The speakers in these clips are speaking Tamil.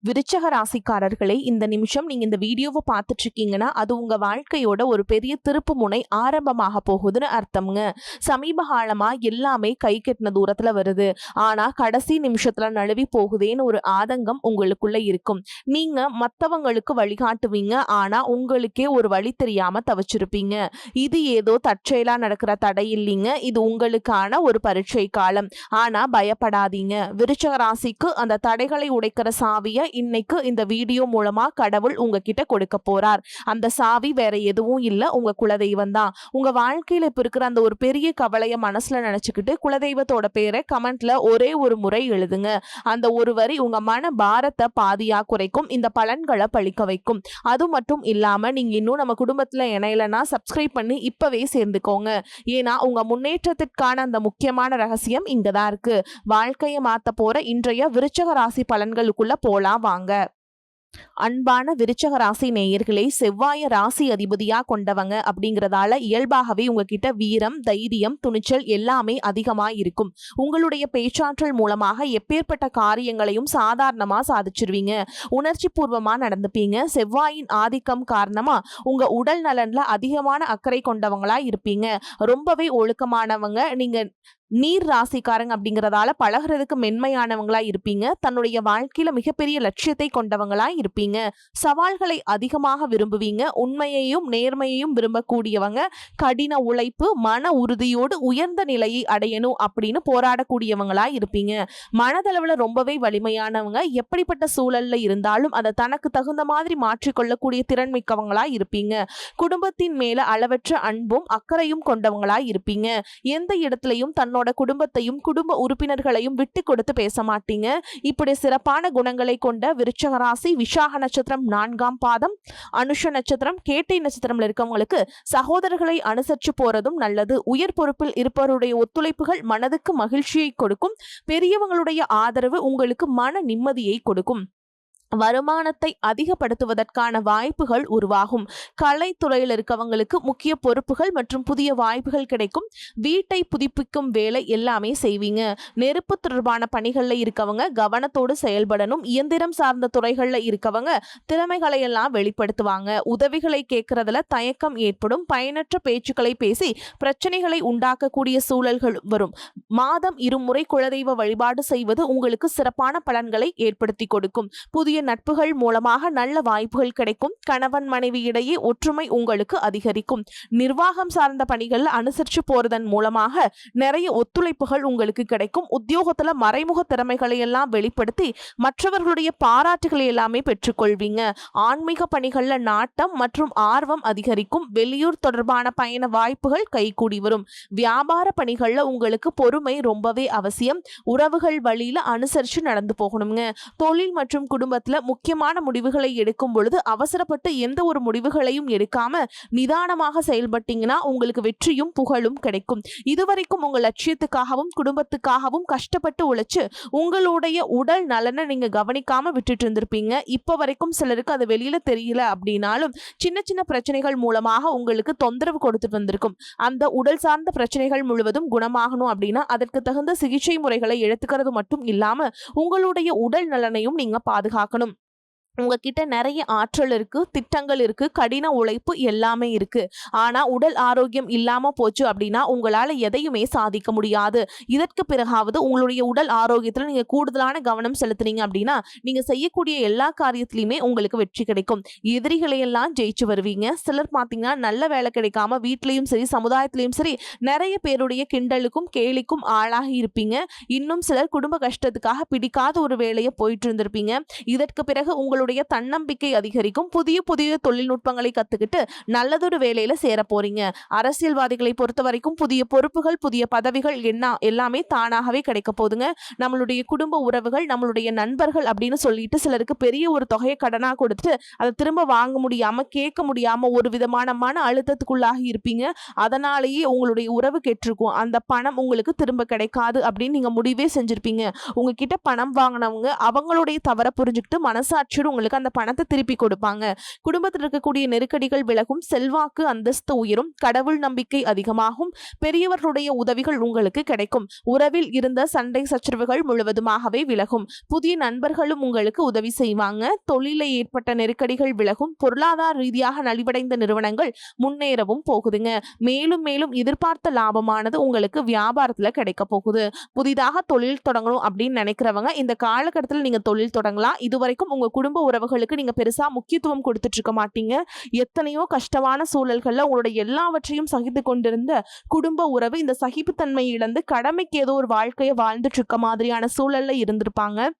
விருச்சக ராசிக்காரர்களே, இந்த நிமிஷம் நீங்க இந்த வீடியோவை பார்த்துட்டு இருக்கீங்கன்னா அது உங்க வாழ்க்கையோட ஒரு பெரிய திருப்பு முனை ஆரம்பமாக போகுதுன்னு அர்த்தம்ங்க. சமீப காலமா எல்லாமே கை கெட்டின தூரத்துல வருது, ஆனா கடைசி நிமிஷத்துல நழுவி போகுதேன்னு ஒரு ஆதங்கம் உங்களுக்குள்ள இருக்கும். நீங்க மத்தவங்களுக்கு வழிகாட்டுவீங்க, ஆனா உங்களுக்கே ஒரு வழி தெரியாம தவிச்சிருப்பீங்க. இது ஏதோ தற்செயலா நடக்கிற தடை இல்லைங்க, இது உங்களுக்கான ஒரு பரீட்சை காலம். ஆனா பயப்படாதீங்க, விருச்சக ராசிக்கு அந்த தடைகளை உடைக்கிற சாவிய இன்னைக்கு இந்த வீடியோ மூலமா கடவுள் உங்ககிட்ட கொடுக்க போறார். அந்த சாவி வேற எதுவும் இல்ல, உங்க குலதெய்வம் தான். உங்க வாழ்க்கையில இப்ப இருக்கிற அந்த ஒரு பெரிய கவலைய மனசுல நினைச்சுக்கிட்டு குலதெய்வத்தோட பேரை கமெண்ட்ல ஒரே ஒரு முறை எழுதுங்க. அந்த ஒரு வரி உங்க மன பாரத்தை பாதியா குறைக்கும், இந்த பலன்களை பழிக்க வைக்கும். அது மட்டும் இல்லாம நீங்க இன்னும் நம்ம குடும்பத்துல இணையலன்னா சப்ஸ்கிரைப் பண்ணி இப்பவே சேர்ந்துக்கோங்க. ஏன்னா உங்க முன்னேற்றத்திற்கான அந்த முக்கியமான ரகசியம் இங்கதான் இருக்கு. வாழ்க்கையை மாத்த போற இன்றைய விருச்சக ராசி பலன்களுக்குள்ள போலாம் வாங்க. அன்பான விருச்சக ராசி நேயர்களே, செவ்வாய ராசி அதிபதியா கொண்டவங்க அப்படிங்கறதால இயல்பாகவே உங்ககிட்ட வீரம், தைரியம், துணிச்சல் எல்லாமே அதிகமா இருக்கும். உங்களுடைய பேச்சாற்றல் மூலமாக எப்பேற்பட்ட காரியங்களையும் சாதாரணமா சாதிச்சிருவீங்க. உணர்ச்சி பூர்வமா நடந்துப்பீங்க. செவ்வாயின் ஆதிக்கம் காரணமா உங்க உடல் நலன்ல அதிகமான அக்கறை கொண்டவங்களா இருப்பீங்க. ரொம்பவே ஒழுக்கமானவங்க. நீங்க நீர் ராசிக்காரங்க அப்படிங்கறதால பழகிறதுக்கு மென்மையானவங்களா இருப்பீங்க. தன்னுடைய வாழ்க்கையில மிகப்பெரிய லட்சியத்தை கொண்டவங்களா இருப்பீங்க. சவால்களை அதிகமாக விரும்புவீங்க. உண்மையையும் நேர்மையையும் விரும்பக்கூடியவங்க. கடின உழைப்பு, மன உறுதியோடு உயர்ந்த நிலையை அடையணும் அப்படின்னு போராடக்கூடியவங்களா இருப்பீங்க. மனதளவுல ரொம்பவே வலிமையானவங்க. எப்படிப்பட்ட சூழல்ல இருந்தாலும் அதை தனக்கு தகுந்த மாதிரி மாற்றிக்கொள்ளக்கூடிய திறன் மிக்கவங்களா இருப்பீங்க. குடும்பத்தின் மேல அளவற்ற அன்பும் அக்கறையும் கொண்டவங்களா இருப்பீங்க. எந்த இடத்துலையும் தன்னோட குடும்பத்தையும் குடும்ப உறுப்பினர்களையும் விட்டு கொடுத்து பேச மாட்டீங்க. இப்படி சிறப்பான குணங்களை கொண்ட விருச்சக ராசி விஷாக நட்சத்திரம் 4ஆம் பாதம், அனுஷ நட்சத்திரம், கேட்டை நட்சத்திரம்ல இருக்கவங்களுக்கு சகோதரர்களை அனுசரிச்சு போறதும் நல்லது. உயர் பொறுப்பில் இருப்பவருடைய ஒத்துழைப்புகள் மனதுக்கு மகிழ்ச்சியை கொடுக்கும். பெரியவங்களுடைய ஆதரவு உங்களுக்கு மன நிம்மதியை கொடுக்கும். வருமானத்தை அதிகப்படுத்துவதற்கான வாய்ப்புகள் உருவாகும். கலைத்துறையில் இருக்கவங்களுக்கு முக்கிய பொறுப்புகள் மற்றும் புதிய வாய்ப்புகள் கிடைக்கும். வீட்டை புதுப்பிக்கும் வேலை எல்லாமே செய்வீங்க. நெருப்பு தொடர்பான பணிகள்ல இருக்கவங்க கவனத்தோடு செயல்படணும். இயந்திரம் சார்ந்த துறைகள்ல இருக்கவங்க திறமைகளை எல்லாம் வெளிப்படுத்துவாங்க. உதவிகளை கேட்கறதுல தயக்கம் ஏற்படும். பயனற்ற பேச்சுக்களை பேசி பிரச்சனைகளை உண்டாக்கக்கூடிய சூழல்கள் வரும். மாதம் இருமுறை குலதெய்வ வழிபாடு செய்வது உங்களுக்கு சிறப்பான பலன்களை ஏற்படுத்தி கொடுக்கும். புதிய நட்புகள் மூலமாக நல்ல வாய்ப்புகள் கிடைக்கும். கணவன் மனைவி இடையே ஒற்றுமை உங்களுக்கு அதிகரிக்கும். நிர்வாகம் சார்ந்த பணிகள் அனுசரிச்சு போறதன் மூலமாக நிறைய ஒத்துழைப்புகள் உங்களுக்கு கிடைக்கும். உத்தியோகத்துல மறைமுக திறமைகளை எல்லாம் வெளிப்படுத்தி மற்றவர்களுடைய பாராட்டுகளை எல்லாமே பெற்றுக்கொள்வீங்க. ஆன்மீக பணிகள்ல நாட்டம் மற்றும் ஆர்வம் அதிகரிக்கும். வெளியூர் தொடர்பான பயண வாய்ப்புகள் கைகூடி வரும். வியாபார பணிகள்ல உங்களுக்கு பொறுமை ரொம்பவே அவசியம். உறவுகள் வழியில அனுசரிச்சு நடந்து போகணுங்க. தொழில் மற்றும் குடும்பத்துல முக்கியமான முடிவுகளை எடுக்கும் பொழுது அவசரப்பட்டு எந்த ஒரு முடிவுகளையும் எடுக்காம நிதானமாக செயல்பட்டீங்கன்னா உங்களுக்கு வெற்றியும் புகழும் கிடைக்கும். இதுவரைக்கும் உங்க லட்சியத்துக்காகவும் குடும்பத்துக்காகவும் கஷ்டப்பட்டு உழைச்சு உங்களுடைய உடல் நலனை நீங்க கவனிக்காம விட்டுட்டு இருந்திருப்பீங்க. இப்ப வரைக்கும் சிலருக்கு அது வெளியில தெரியல அப்படின்னாலும் சின்ன சின்ன பிரச்சனைகள் மூலமாக உங்களுக்கு தொந்தரவு கொடுத்துட்டு வந்திருக்கும். அந்த உடல் சார்ந்த பிரச்சனைகள் முழுவதும் குணமாகணும் அப்படின்னா அதற்கு தகுந்த சிகிச்சை முறைகளை எடுத்துக்கிறது மட்டும் இல்லாம உங்களுடைய உடல் நலனையும் நீங்க பாதுகாக்கணும். உங்ககிட்ட நிறைய ஆற்றல் இருக்கு, திட்டங்கள் இருக்கு, கடின உழைப்பு எல்லாமே இருக்கு. ஆனா உடல் ஆரோக்கியம் இல்லாம போச்சு அப்படின்னா உங்களால எதையுமே சாதிக்க முடியாது. இதற்கு பிறகாவது உங்களுடைய உடல் ஆரோக்கியத்துல நீங்க கூடுதலான கவனம் செலுத்துனீங்க அப்படின்னா நீங்க செய்யக்கூடிய எல்லா காரியத்திலையுமே உங்களுக்கு வெற்றி கிடைக்கும். எதிரிகளை எல்லாம் ஜெயிச்சு வருவீங்க. சிலர் பாத்தீங்கன்னா நல்ல வேலை கிடைக்காம வீட்லயும் சரி சமுதாயத்திலயும் சரி நிறைய பேருடைய கிண்டலுக்கும் கேலிக்கும் ஆளாகி இருப்பீங்க. இன்னும் சிலர் குடும்ப கஷ்டத்துக்காக பிடிக்காத ஒரு வேலையை போயிட்டு இருந்திருப்பீங்க. இதற்கு பிறகு உங்களுடைய தன்னம்பிக்கை அதிகரிக்கும். புதிய புதிய தொழில்நுட்பங்களை கத்துக்கிட்டு நல்லதொரு வேலையில சேர போறீங்க. அரசியல்வாதிகளை பொறுத்த வரைக்கும் புதிய பொறுப்புகள், புதிய பதவிகள் எல்லாமே தானாகவே கிடைக்க போதுங்க. நம்மளுடைய குடும்ப உறவுகள், நம்மளுடைய நண்பர்கள் அப்படின்னு சொல்லிட்டு சிலருக்கு பெரிய ஒரு தொகையை கடனா கொடுத்துட்டு அதை திரும்ப வாங்க முடியாம, கேட்க முடியாம ஒரு விதமான மன அழுத்தத்துக்குள்ளாகி இருப்பீங்க. அதனாலேயே உங்களுடைய உறவு கெட்டிருக்கும். அந்த பணம் உங்களுக்கு திரும்ப கிடைக்காது அப்படின்னு நீங்க முடிவே செஞ்சிருப்பீங்க. உங்ககிட்ட பணம் வாங்கினவங்க அவங்களுடைய தவற புரிஞ்சுக்கிட்டு மனசாட்சியோடு உங்களுக்கு அந்த பணத்தை திருப்பி கொடுப்பாங்க. குடும்பத்தில் இருக்கக்கூடிய நெருக்கடிகள் விலகும், செல்வாக்கு அந்தஸ்து உயரும், கடவுள் நம்பிக்கை அதிகமாகும், பெரியவர்களுடைய உதவிகள் உங்களுக்கு கிடைக்கும், உறவில் இருந்த சண்டை சச்சரவுகள் முழுவதுமாகவே விலகும், புதிய நண்பர்களும் உங்களுக்கு உதவி செய்வாங்க, தொழிலில் ஏற்பட்ட நெருக்கடிகள் விலகும், பொருளாதார ரீதியாக நலிவடைந்த நிறுவனங்கள் முன்னேறவும் போகுதுங்க. மேலும் மேலும் எதிர்பார்த்த லாபமானது உங்களுக்கு வியாபாரத்துல கிடைக்க போகுது. புதிதாக தொழில் தொடங்கணும் அப்படின்னு நினைக்கிறவங்க இந்த காலகட்டத்தில் நீங்க தொழில் தொடங்கலாம். இதுவரைக்கும் உங்க குடும்ப உறவுகளுக்கு நீங்க பெருசா முக்கியத்துவம் கொடுத்துட்டு இருக்க மாட்டீங்க. எத்தனையோ கஷ்டமான சூழல்கள்ல உங்களுடைய எல்லாவற்றையும் சகித்து கொண்டிருந்த குடும்ப உறவு இந்த சகிப்புத்தன்மை இழந்து கடமைக்கு ஏதோ ஒரு வாழ்க்கையை வாழ்ந்துட்டு இருக்க மாதிரியான சூழல்ல இருந்திருப்பாங்க.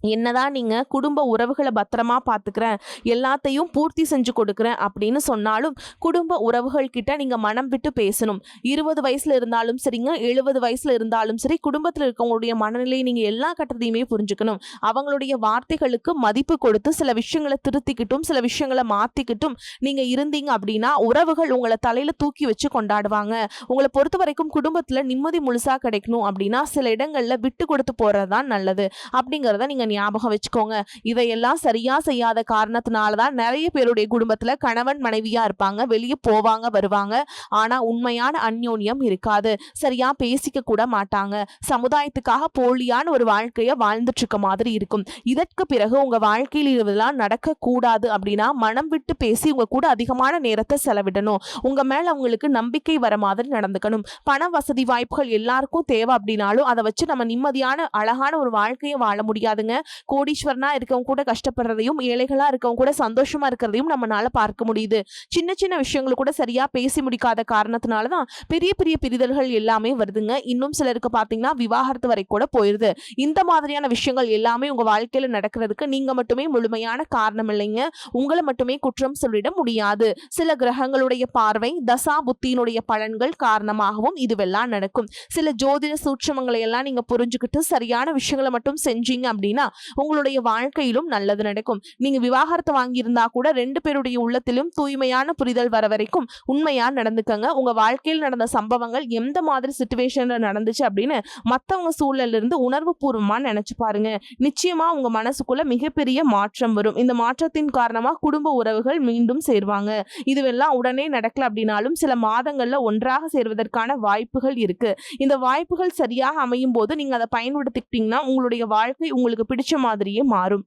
என்னதான் நீங்க குடும்ப உறவுகளை பத்திரமா பாத்துக்கிறேன், எல்லாத்தையும் பூர்த்தி செஞ்சு கொடுக்குறேன் அப்படின்னு சொன்னாலும் குடும்ப உறவுகள் கிட்ட நீங்க மனம் விட்டு பேசணும். 20 வயசுல இருந்தாலும் சரிங்க, 70 வயசுல இருந்தாலும் சரி, குடும்பத்துல இருக்கவங்களுடைய மனநிலையை நீங்க எல்லா கட்டத்தையுமே புரிஞ்சுக்கணும். அவங்களுடைய வார்த்தைகளுக்கு மதிப்பு கொடுத்து சில விஷயங்களை திருத்திக்கிட்டும் சில விஷயங்களை மாத்திக்கிட்டும் நீங்க இருந்தீங்க அப்படின்னா உறவுகள் உங்களை தலையில தூக்கி வச்சு கொண்டாடுவாங்க. உங்களை பொறுத்த வரைக்கும் குடும்பத்துல நிம்மதி முழுசா கிடைக்கணும் அப்படின்னா சில இடங்கள்ல விட்டு கொடுத்து போறதுதான் நல்லது அப்படிங்கறத நீங்க ஞாபகம் வச்சுக்கோங்க. இதையெல்லாம் சரியா செய்யாத காரணத்தினாலதான் நிறைய பேருடைய குடும்பத்துல கணவன் மனைவியா இருப்பாங்க, வெளியே போவாங்க வருவாங்க, ஆனா உண்மையான அந்யோன்யம் இருக்காது, சரியா பேசிக்க கூட மாட்டாங்க, சமுதாயத்துக்காக போலியான ஒரு வாழ்க்கைய வாழ்ந்துட்டு இருக்க மாதிரி இருக்கும். இதற்கு பிறகு உங்க வாழ்க்கையில் இதெல்லாம் நடக்க கூடாது அப்படின்னா மனம் விட்டு பேசி உங்க கூட அதிகமான நேரத்தை செலவிடணும். உங்க மேல அவங்களுக்கு நம்பிக்கை வர மாதிரி நடந்துக்கணும். பண வசதி வாய்ப்புகள் எல்லாருக்கும் தேவை அப்படின்னாலும் அதை வச்சு நம்ம நிம்மதியான அழகான ஒரு வாழ்க்கையை வாழ முடியாதுங்க. கோடீஸ்வரனா இருக்கவங்க கூட கஷ்டப்படுறதையும் ஏழைகளா இருக்கவங்க கூட சந்தோஷமா இருக்கிறதையும் நம்மளால பார்க்க முடியுது. சின்ன சின்ன விஷயங்கள் கூட சரியா பேசி முடிக்காத காரணத்தினாலதான் பெரிய பெரிய பிரிதல்கள் எல்லாமே வருதுங்க. இன்னும் சிலருக்கு பாத்தீங்கன்னா விவாகரத்து வரை கூட போயிருது. இந்த மாதிரியான விஷயங்கள் எல்லாமே உங்க வாழ்க்கையில நடக்கிறதுக்கு நீங்க மட்டுமே முழுமையான காரணம் இல்லைங்க. உங்களை மட்டுமே குற்றம் சொல்லிட முடியாது. சில கிரகங்களுடைய பார்வை, தசா புத்தியினுடைய பலன்கள் காரணமாகவும் இதுவெல்லாம் நடக்கும். சில ஜோதிட சூட்சமங்களை எல்லாம் நீங்க புரிஞ்சுக்கிட்டு சரியான விஷயங்களை மட்டும் செஞ்சீங்க அப்படின்னா உங்களுடைய வாழ்க்கையிலும் நல்லது நடக்கும். நீங்க விவாகரத்து வாங்கியிருந்தா கூட 2 பேருடைய உள்ளத்திலும் தூய்மையான புரிதல் வர வரைக்கும் உண்மையா நடந்துக்கங்க. உங்க வாழ்க்கையில் நடந்த சம்பவங்கள் எந்த மாதிரி சிச்சுவேஷன்ல நடந்துச்சு அப்படின்னு மத்தவங்க சூழல்ல இருந்து உணர்வு பூர்வமா நினைச்சு பாருங்க. நிச்சயமா உங்க மனசுக்குள்ள மிகப்பெரிய மாற்றம் வரும். இந்த மாற்றத்தின் காரணமா குடும்ப உறவுகள் மீண்டும் சேர்வாங்க. இதுவெல்லாம் உடனே நடக்கல அப்படின்னாலும் சில மாதங்கள்ல ஒன்றாக சேர்வதற்கான வாய்ப்புகள் இருக்கு. இந்த வாய்ப்புகள் சரியாக அமையும் போது நீங்க அதை பயன்படுத்திக்கிட்டீங்கன்னா உங்களுடைய வாழ்க்கை உங்களுக்கு பிடிச்ச மாதிரியே மாறும்.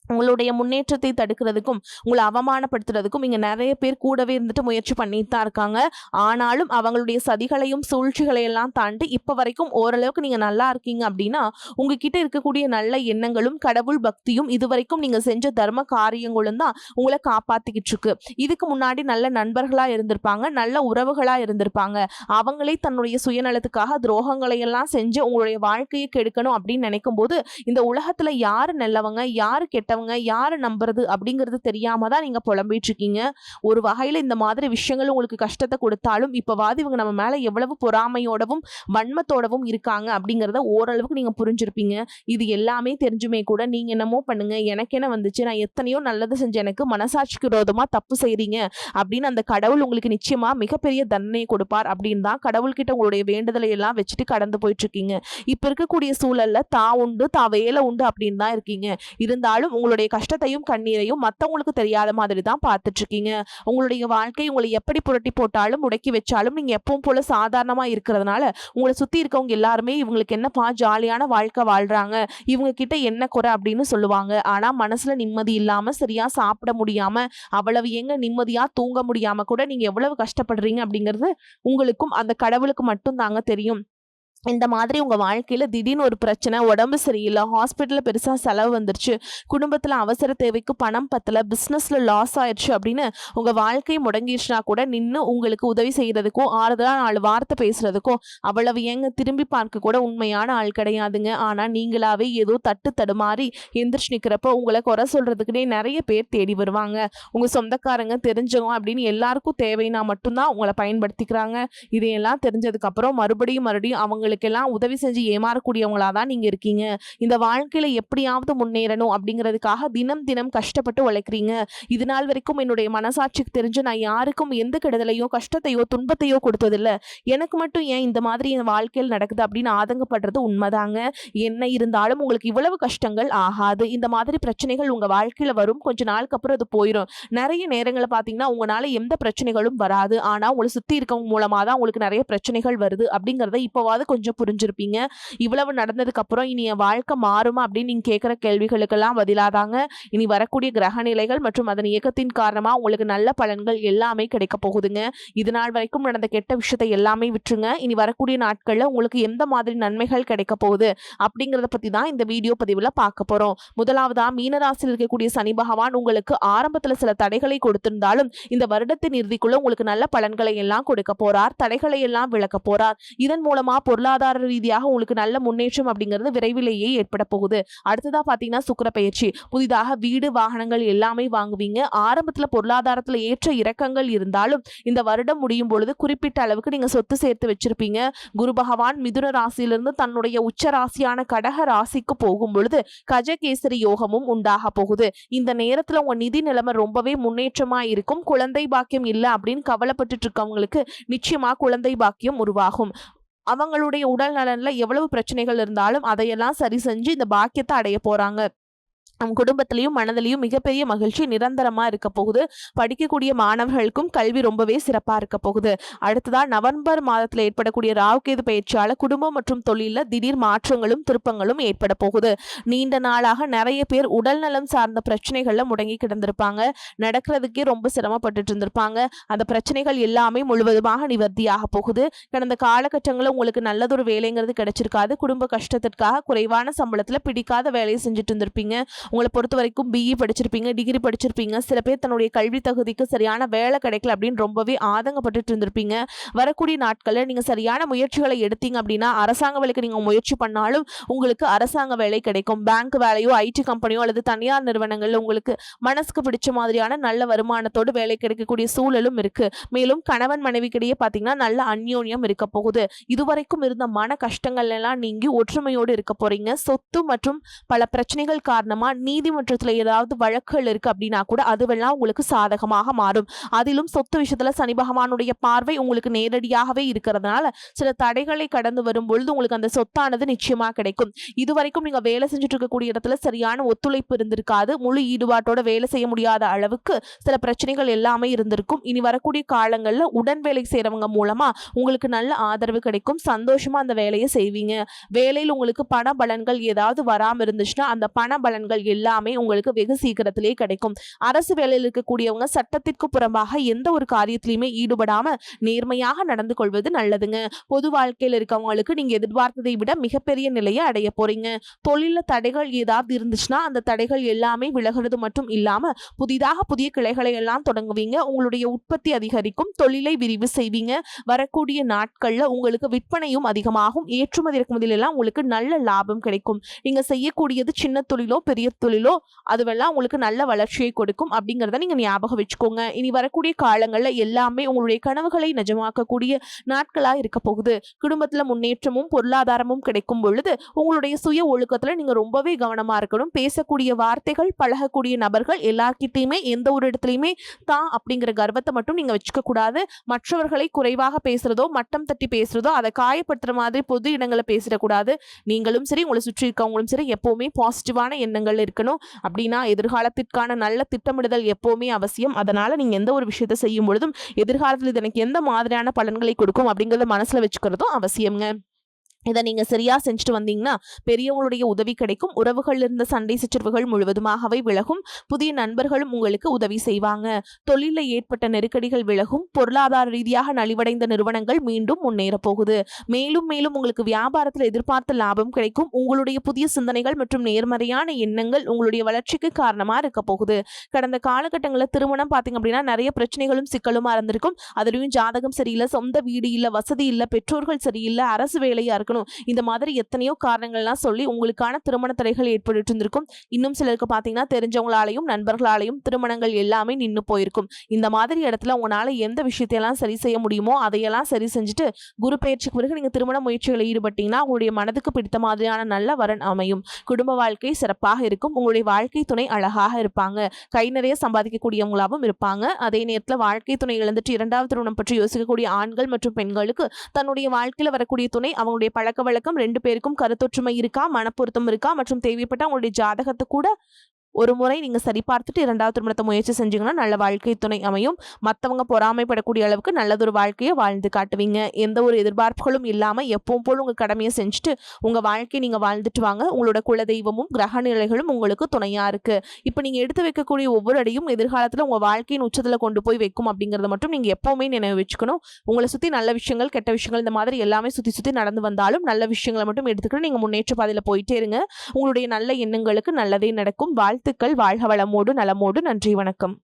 உங்களுடைய முன்னேற்றத்தை தடுக்கிறதுக்கும் உங்களை அவமானப்படுத்துறதுக்கும் இங்க நிறைய பேர் கூடவே இருந்துட்டு முயற்சி பண்ணிட்டு தான் இருக்காங்க. ஆனாலும் அவங்களுடைய சதிகளையும் சூழ்ச்சிகளையெல்லாம் தாண்டி இப்ப வரைக்கும் ஓரளவுக்கு நீங்க நல்லா இருக்கீங்க அப்படின்னா உங்ககிட்ட இருக்கக்கூடிய நல்ல எண்ணங்களும் கடவுள் பக்தியும் இதுவரைக்கும் நீங்க செஞ்ச தர்ம காரியங்களும் தான் உங்களை காப்பாத்திக்கிட்டு இருக்கு. இதுக்கு முன்னாடி நல்ல நண்பர்களா இருந்திருப்பாங்க, நல்ல உறவுகளா இருந்திருப்பாங்க. அவங்களே தன்னுடைய சுயநலத்துக்காக துரோகங்களை எல்லாம் செஞ்சு உங்களுடைய வாழ்க்கையை கெடுக்கணும் அப்படின்னு நினைக்கும் போது இந்த உலகத்துல யாரு நல்லவங்க யாரு கெட்ட யாரு நம்புறது அப்படிங்கிறது தெரியாம தான் நீங்க புலம்பிட்டு இருக்கீங்க. ஒரு வகையில இந்த மாதிரி விஷயங்கள் உங்களுக்கு கஷ்டத்தை கொடுத்தாலும் இப்பவாது இவங்க நம்ம மேல எவ்வளவு பொறாமையோடவும் வன்மத்தோடவும் இருக்காங்க அப்படிங்கறத ஓரளவுக்கு நீங்க புரிஞ்சிருப்பீங்க. இது எல்லாமே தெரிஞ்சுமே கூட நீங்க என்னமோ பண்ணுங்க, எனக்கு என்ன வந்துச்சு, நான் எத்தனையோ நல்லது செஞ்ச எனக்கு மனசாட்சிக்கு விரோதமா தப்பு செய்றீங்க அப்படின்னு அந்த கடவுள் உங்களுக்கு நிச்சயமா மிகப்பெரிய தண்டனையை கொடுப்பார் அப்படின்னு தான் கடவுள்கிட்ட உங்களுடைய வேண்டுதலை எல்லாம் வச்சுட்டு கடந்து போயிட்டு இருக்கீங்க. இப்ப இருக்கக்கூடிய சூழல்ல உண்டு வேலை உண்டு அப்படின்னு தான் இருக்கீங்க. இருந்தாலும் உங்களுடைய கஷ்டத்தையும் கண்ணீரையும் மத்தவங்களுக்கு தெரியாத மாதிரி தான் பார்த்துட்டு இருக்கீங்க. உங்களுடைய வாழ்க்கை உங்களை எப்படி புரட்டி போட்டாலும் முடக்கி வச்சாலும் நீங்க எப்பவும் போல சாதாரணமா இருக்கிறதுனால உங்களை சுத்தி இருக்கவங்க எல்லாருமே இவங்களுக்கு என்னப்பா ஜாலியான வாழ்க்கை வாழ்றாங்க, இவங்க கிட்ட என்ன குறை அப்படின்னு சொல்லுவாங்க. ஆனா மனசுல நிம்மதி இல்லாம சரியா சாப்பிட முடியாம அவ்வளவு எங்க நிம்மதியா தூங்க முடியாம கூட நீங்க எவ்வளவு கஷ்டப்படுறீங்க அப்படிங்கிறது உங்களுக்கும் அந்த கடவுளுக்கு மட்டும் தாங்க தெரியும். இந்த மாதிரி உங்க வாழ்க்கையில திடீர்னு ஒரு பிரச்சனை, உடம்பு சரியில்லை, ஹாஸ்பிட்டல்ல பெருசா செலவு வந்துருச்சு, குடும்பத்துல அவசர தேவைக்கு பணம் பத்தல, பிசினஸ்ல லாஸ் ஆயிடுச்சு அப்படின்னு உங்க வாழ்க்கை முடங்கிடுச்சுனா கூட நின்று உங்களுக்கு உதவி செய்யறதுக்கும் ஆறுதலா 4 வார்த்தை பேசுறதுக்கும் அவ்வளவு ஏங்க திரும்பி பார்க்க கூட உண்மையான ஆள் கிடையாதுங்க. ஆனா நீங்களாவே ஏதோ தட்டு தடுமாறி எந்திரிச்சு நிக்கிறப்போ உங்களை குறை சொல்றதுக்குன்னே நிறைய பேர் தேடி வருவாங்க. உங்க சொந்தக்காரங்க தெரிஞ்சவங்க அப்படின்னு எல்லாருக்கும் தேவைன்னா மட்டும்தான் உங்களை பயன்படுத்திக்கிறாங்க. இதையெல்லாம் தெரிஞ்சதுக்கு அப்புறம் மறுபடியும் அவங்க இருக்கக்கூடியவங்களுக்கெல்லாம் உதவி செஞ்சு ஏமாறக்கூடியவங்களா தான் நீங்க இருக்கீங்க. இந்த வாழ்க்கையில எப்படியாவது முன்னேறணும் அப்படிங்கிறதுக்காக தினம் தினம் கஷ்டப்பட்டு உழைக்கிறீங்க. இது நாள் வரைக்கும் என்னுடைய மனசாட்சிக்கு தெரிஞ்சு நான் யாருக்கும் எந்த கெடுதலையோ கஷ்டத்தையோ துன்பத்தையோ கொடுத்ததில்ல. எனக்கு மட்டும் ஏன் இந்த மாதிரி என் வாழ்க்கையில் நடக்குது அப்படின்னு ஆதங்கப்படுறது உண்மைதாங்க. என்ன இருந்தாலும் உங்களுக்கு இவ்வளவு கஷ்டங்கள் ஆகாது. இந்த மாதிரி பிரச்சனைகள் உங்க வாழ்க்கையில வரும். கொஞ்ச நாளுக்கு அப்புறம் அது போயிடும். நிறைய நேரங்களை பார்த்தீங்கன்னா உங்களால எந்த பிரச்சனைகளும் வராது. ஆனா உங்களை சுத்தி இருக்கவங்க மூலமா தான் உங்களுக்கு நிறைய பிரச்சனைகள் வருது அப்படிங்கறத இப்பவாவது கொஞ்சம் புரிஞ்சிருப்பீங்க. இவ்வளவு நடந்ததுக்கு அப்புறம் இனி என் வாழ்க்கை மாறுமா அப்படின்னு நீங்க கேட்கிற கேள்விகளுக்கெல்லாம் பதிலாதாங்க இனி வரக்கூடிய கிரக நிலைகள் மற்றும் அதன் இயக்கத்தின் காரணமா உங்களுக்கு நல்ல பலன்கள் எல்லாமே கிடைக்க போகுதுங்க. இது நாள் வரைக்கும் நடந்த கெட்ட விஷயத்தை எல்லாமே விட்டுருங்க. இனி வரக்கூடிய நாட்கள்ல உங்களுக்கு எந்த மாதிரி நன்மைகள் கிடைக்க போகுது அப்படிங்கறத பத்தி தான் இந்த வீடியோ பதிவுல பார்க்க போறோம். முதலாவதா மீனராசியில் இருக்கக்கூடிய சனி பகவான் உங்களுக்கு ஆரம்பத்துல சில தடைகளை கொடுத்திருந்தாலும் இந்த வருடத்தின் இறுதிக்குள்ள உங்களுக்கு நல்ல பலன்களை எல்லாம் கொடுக்க போறார். தடைகளை எல்லாம் விளக்க போறார். இதன் மூலமா பொருளாதார ரீதியாக உங்களுக்கு நல்ல முன்னேற்றம் அப்படிங்கிறது விரைவிலேயே ஏற்பட போகுது. அடுத்ததா பாத்தீங்கன்னா சுக்கிர பயிற்சி. புதிதாக வீடு வாகனங்கள் எல்லாமே வாங்குவீங்க. ஆரம்பத்துல பொருளாதாரத்துல ஏற்ற இறக்கங்கள் இருந்தாலும் இந்த வருடம் முடியும் பொழுது குறிப்பிட்ட அளவுக்கு நீங்க சொத்து சேர்த்து வச்சிருப்பீங்க. குரு பகவான் மிதுன ராசியிலிருந்து தன்னுடைய உச்ச ராசியான கடக ராசிக்கு போகும் பொழுது கஜகேசரி யோகமும் உண்டாக போகுது. இந்த நேரத்துல உங்க நிதி நிலைமை ரொம்பவே முன்னேற்றமா இருக்கும். குழந்தை பாக்கியம் இல்லை அப்படின்னு கவலைப்பட்டு இருக்கவங்களுக்கு நிச்சயமா குழந்தை பாக்கியம் உருவாகும். அவங்களுடைய உடல் நலன்ல எவ்வளவு பிரச்சனைகள் இருந்தாலும் அதையெல்லாம் சரி செஞ்சு இந்த பாக்கியத்தை அடைய போறாங்க. நம் குடும்பத்திலையும் மனதிலையும் மிகப்பெரிய மகிழ்ச்சி நிரந்தரமா இருக்க போகுது. படிக்கக்கூடிய மாணவர்களுக்கும் கல்வி ரொம்பவே சிறப்பா இருக்க போகுது. அடுத்ததா நவம்பர் மாதத்துல ஏற்படக்கூடிய ராகுகேது பயிற்சியால குடும்பம் மற்றும் தொழில திடீர் மாற்றங்களும் திருப்பங்களும் ஏற்பட போகுது. நீண்ட நாளாக நிறைய பேர் உடல் நலம் சார்ந்த பிரச்சனைகள்ல முடங்கி கிடந்திருப்பாங்க. நடக்கிறதுக்கே ரொம்ப சிரமப்பட்டுட்டு இருந்திருப்பாங்க. அந்த பிரச்சனைகள் எல்லாமே முழுவதுமாக நிவர்த்தியாக போகுது. கடந்த காலகட்டங்களில் உங்களுக்கு நல்லதொரு வேலைங்கிறது கிடைச்சிருக்காது. குடும்ப கஷ்டத்திற்காக குறைவான சம்பளத்துல பிடிக்காத வேலையை செஞ்சுட்டு இருந்திருப்பீங்க. உங்களை பொறுத்த வரைக்கும் பிஇ படிச்சிருப்பீங்க, டிகிரி படிச்சிருப்பீங்க. சில பேர் தன்னுடைய கல்வி தகுதிக்கு சரியான வேலை கிடைக்கல அப்படின்னு ரொம்பவே ஆதங்கப்பட்டு இருந்திருப்பீங்க. வரக்கூடிய நாட்களில் நீங்க சரியான முயற்சிகளை எடுத்தீங்க அப்படின்னா அரசாங்க வேலைக்கு நீங்க முயற்சி பண்ணாலும் உங்களுக்கு அரசாங்க வேலை கிடைக்கும். பேங்க் வேலையோ ஐடி கம்பெனியோ அல்லது தனியார் நிறுவனங்கள்ல உங்களுக்கு மனசுக்கு பிடிச்ச மாதிரியான நல்ல வருமானத்தோடு வேலை கிடைக்கக்கூடிய சூழலும் இருக்கு. மேலும் கணவன் மனைவிக்கிடையே பாத்தீங்கன்னா நல்ல அந்யோன்யம் இருக்க போகுது. இதுவரைக்கும் இருந்த மன கஷ்டங்கள் எல்லாம் நீங்கி ஒற்றுமையோடு இருக்க போறீங்க. சொத்து மற்றும் பல பிரச்சனைகள் காரணமா நீதிமன்றத்துல ஏதாவது வழக்குகள் இருக்கு அப்படின்னா கூட அதுவெல்லாம் உங்களுக்கு சாதகமாக மாறும். அதிலும் சொத்து விஷயத்துல சனி பகவானுடைய பார்வை உங்களுக்கு நேரடியாகவே இருக்கிறதுனால சில தடைகளை கடந்து வரும் பொழுது உங்களுக்கு அந்த சொத்தானது நிச்சயமா கிடைக்கும். இதுவரைக்கும் நீங்க வேலை செஞ்சுட்டு இருக்கக்கூடிய இடத்துல சரியான ஒத்துழைப்பு இருந்திருக்காது. முழு ஈடுபாட்டோட வேலை செய்ய முடியாத அளவுக்கு சில பிரச்சனைகள் எல்லாமே இருந்திருக்கும். இனி வரக்கூடிய காலங்கள்ல உடன் வேலை செய்யறவங்க மூலமா உங்களுக்கு நல்ல ஆதரவு கிடைக்கும். சந்தோஷமா அந்த வேலையை செய்வீங்க. வேலையில் உங்களுக்கு பண பலன்கள் ஏதாவது வராம இருந்துச்சுன்னா அந்த பண பலன்கள் எல்லாமே உங்களுக்கு வெகு சீக்கிரத்திலே கிடைக்கும். அரசு வேலையில் இருக்கக்கூடியவங்க சட்டத்திற்கு புறம்பாக எந்த ஒரு காரியத்திலையுமே ஈடுபடாம நேர்மையாக நடந்து கொள்வது நல்லதுங்க. பொது வாழ்க்கையில் இருக்கவங்களுக்கு நீங்க எதிர்பார்த்ததை விட மிகப்பெரிய நிலையை அடைய போறீங்க. தொழில தடைகள் ஏதாவது இருந்துச்சுன்னா அந்த தடைகள் எல்லாமே விலகிறது மட்டும் இல்லாம புதிதாக புதிய கிளைகளை எல்லாம் தொடங்குவீங்க. உங்களுடைய உற்பத்தி அதிகரிக்கும். தொழிலை விரிவு செய்வீங்க. வரக்கூடிய நாட்கள்ல உங்களுக்கு விற்பனையும் அதிகமாகும். ஏற்றுமதி இறக்குமதியில் எல்லாம் உங்களுக்கு நல்ல லாபம் கிடைக்கும். நீங்க செய்யக்கூடியது சின்ன தொழிலோ பெரிய தொழிலோ அதுவெல்லாம் உங்களுக்கு நல்ல வளர்ச்சியை கொடுக்கும் அப்படிங்கிறத நீங்க ஞாபகம் வச்சுக்கோங்க. இனி வரக்கூடிய காலங்கள்ல எல்லாமே உங்களுடைய கனவுகளை நிஜமாக்கக்கூடிய நாட்களா இருக்க போகுது. குடும்பத்துல முன்னேற்றமும் பொருளாதாரமும் கிடைக்கும் பொழுது உங்களுடைய சுய ஒழுக்கத்துல நீங்க ரொம்பவே கவனமா இருக்கணும். பேசக்கூடிய வார்த்தைகள் பழகக்கூடிய நபர்கள் எல்லார்கிட்டையுமே எந்த ஒரு இடத்துலையுமே தான் அப்படிங்கிற கர்வத்தை மட்டும் நீங்க வச்சுக்க கூடாது. மற்றவர்களை குறைவாக பேசுறதோ மட்டம் தட்டி பேசுறதோ அதை காயப்படுத்துற மாதிரி பொது இடங்களை பேசிடக்கூடாது. நீங்களும் சரி உங்களை சுற்றி இருக்கவங்களும் சரி எப்பவுமே பாசிட்டிவான எண்ணங்கள் இருக்கணும். அப்படின்னா எதிர்காலத்திற்கான நல்ல திட்டமிடுதல் எப்பவுமே அவசியம். அதனால நீங்க எந்த ஒரு விஷயத்தை செய்யும் பொழுதும் எதிர்காலத்தில் இது எனக்கு எந்த மாதிரியான பலன்களை கொடுக்கும் அப்படிங்கறத மனசுல வச்சுக்கிறதும் அவசியம்ங்க. இதை நீங்க சரியா செஞ்சுட்டு வந்தீங்கன்னா பெரியவங்களுடைய உதவி கிடைக்கும். உறவுகள் இருந்த சண்டை சச்சரவுகள் முழுவதுமாகவே விலகும். புதிய நண்பர்களும் உங்களுக்கு உதவி செய்வாங்க. தொழில ஏற்பட்ட நெருக்கடிகள் விலகும். பொருளாதார ரீதியாக நலிவடைந்த நிறுவனங்கள் மீண்டும் முன்னேற போகுது. மேலும் மேலும் உங்களுக்கு வியாபாரத்தில் எதிர்பார்த்த லாபம் கிடைக்கும். உங்களுடைய புதிய சிந்தனைகள் மற்றும் நேர்மறையான எண்ணங்கள் உங்களுடைய வளர்ச்சிக்கு காரணமா இருக்க போகுது. கடந்த காலகட்டங்களில் திருமணம் பாத்தீங்க அப்படின்னா நிறைய பிரச்சனைகளும் சிக்கலுமா இருந்திருக்கும். அதுலயும் ஜாதகம் சரியில்லை, சொந்த வீடு இல்ல, வசதி இல்ல, பெற்றோர்கள் சரியில்லை, அரசு வேலையா இருக்கணும், வச்சுக்கணும். இந்த மாதிரி எத்தனையோ காரணங்கள்லாம் சொல்லி உங்களுக்கான திருமண தடைகள் ஏற்பட்டுட்டு இருந்திருக்கும். இன்னும் சிலருக்கு பார்த்தீங்கன்னா தெரிஞ்சவங்களாலையும் நண்பர்களாலையும் திருமணங்கள் எல்லாமே நின்னு போயிருக்கும். இந்த மாதிரி இடத்துல உங்களால எந்த விஷயத்தையெல்லாம் சரி செய்ய முடியுமோ அதையெல்லாம் சரி செஞ்சுட்டு குரு பெயர்ச்சிக்கு பிறகு நீங்க திருமண முயற்சிகளில் ஈடுபட்டீங்கன்னா உங்களுடைய மனதுக்கு பிடித்த மாதிரியான நல்ல வரன் அமையும். குடும்ப வாழ்க்கை சிறப்பாக இருக்கும். உங்களுடைய வாழ்க்கை துணை அழகாக இருப்பாங்க. கை நிறைய சம்பாதிக்கக்கூடியவங்களாகவும் இருப்பாங்க. அதே நேரத்தில் வாழ்க்கை துணை இழந்துட்டு இரண்டாவது திருமணம் பற்றி யோசிக்கக்கூடிய ஆண்கள் மற்றும் பெண்களுக்கு தன்னுடைய வாழ்க்கையில் வரக்கூடிய துணை அவங்களுடைய பழக்க வழக்கம் 2 பேருக்கும் கருத்தொற்றுமை இருக்கா, மனப்பொருத்தம் இருக்கா மற்றும் தேவைப்பட்ட அவங்களுடைய ஜாதகத்தை கூட ஒரு முறை நீங்க சரி பார்த்துட்டு 2வது திருமணத்தை முயற்சி செஞ்சீங்கன்னா நல்ல வாழ்க்கை துணை அமையும். மத்தவங்க பொறாமைப்படக்கூடிய அளவுக்கு நல்லதொரு வாழ்க்கையை வாழ்ந்து காட்டுவீங்க. எந்த ஒரு எதிர்பார்ப்புகளும் இல்லாம எப்பவும் போல உங்க கடமையை செஞ்சுட்டு உங்க வாழ்க்கையை நீங்க வாழ்ந்துட்டு வாங்க. உங்களோட குலதெய்வமும் கிரக நிலைகளும் உங்களுக்கு துணையா இருக்கு. இப்போ நீங்க எடுத்து வைக்கக்கூடிய ஒவ்வொரு அடியும் எதிர்காலத்துல உங்க வாழ்க்கையின் உச்சத்துல கொண்டு போய் வைக்கும் அப்படிங்கறத மட்டும் நீங்க எப்பவுமே நினைவு வச்சுக்கணும். உங்களை சுத்தி நல்ல விஷயங்கள், கெட்ட விஷயங்கள் இந்த மாதிரி எல்லாமே சுத்தி சுத்தி நடந்து வந்தாலும் நல்ல விஷயங்களை மட்டும் எடுத்துக்கிட்டு நீங்க முன்னேற்ற பாதையில போயிட்டே இருங்க. உங்களுடைய நல்ல எண்ணங்களுக்கு நல்லதே நடக்கும். வாழ்த்துக்கள். வாழ்க வளமோடு நலமோடு. நன்றி, வணக்கம்.